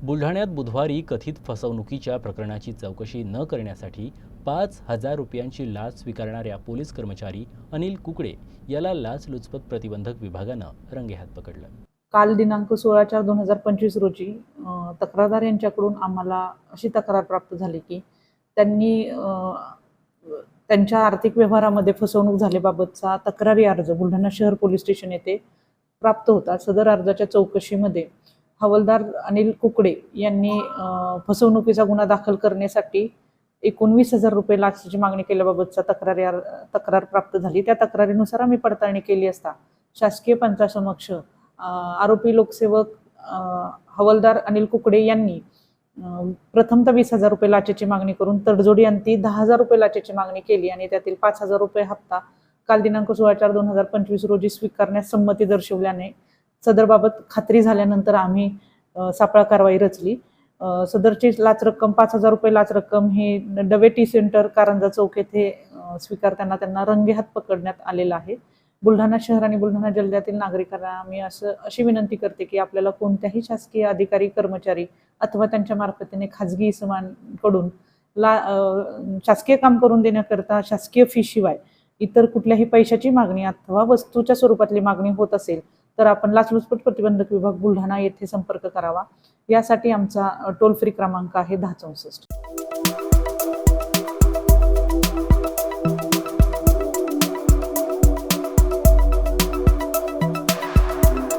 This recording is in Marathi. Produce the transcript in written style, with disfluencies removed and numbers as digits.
बुलढाण्यात बुधवारी कथित फसवणुकीच्या प्रकरणाची चौकशी न करण्यासाठी 5,000 रुपयांची लाच स्वीकारणाऱ्या पोलीस कर्मचारी अनिल कुकडे याला लाचलुचपत प्रतिबंधक विभागानं रंगेहात पकडलं। काल दिनांक 16/4/2025 रोजी तक्रारदार यांच्याकडून आम्हाला अशी तक्रार प्राप्त झाली की त्यांनी त्यांच्या आर्थिक व्यवहारामध्ये फसवणूक झाल्याबाबतचा तक्रारी अर्ज बुलढाणा शहर पोलीस स्टेशन येथे प्राप्त होता। सदर अर्जाच्या चौकशीमध्ये हवालदार अनिल कुकडे यांनी फसवणुकीचा गुन्हा दाखल करण्यासाठी 19,000 रुपये लाचची मागणी केल्याबाबतचा तक्रार प्राप्त झाली। त्या तक्रारीनुसार आम्ही पडताळणी केली असता शासकीय पंचासमक्ष आरोपी लोकसेवक हवालदार अनिल कुकडे यांनी प्रथमतः 20,000 रुपये लाचेची मागणी करून तडजोडी अंती 10,000 रुपये लाचेची मागणी केली आणि त्यातील 5,000 रुपये हप्ता काल दिनांक 16/4/2025 रोजी स्वीकारण्यास संमती दर्शवल्याने सदरबाबत खात्री झाल्यानंतर आम्ही सापळा कारवाई रचली। सदरची लाच रक्कम 5,000 रुपये लाच रक्कम हे डवे टी सेंटर कारंजा चौक येथे स्वीकारताना त्यांना रंगेहात पकडण्यात आलेला आहे। बुलढाणा शहर आणि बुलढाणा जिल्ह्यातील नागरिकांना मी अशी विनंती करते की आपल्याला कोणत्याही शासकीय अधिकारी कर्मचारी अथवा त्यांच्या मार्फतीने खाजगी इसमांकडून शासकीय काम करून देण्याकरता शासकीय फी शिवाय इतर कुठल्याही पैशाची मागणी अथवा वस्तूच्या स्वरूपातली मागणी होत असेल तर आपण लाचलुचपत प्रतिबंधक विभाग बुलढाणा येथे संपर्क करावा। यासाठी आमचा टोल फ्री क्रमांक आहे 1064।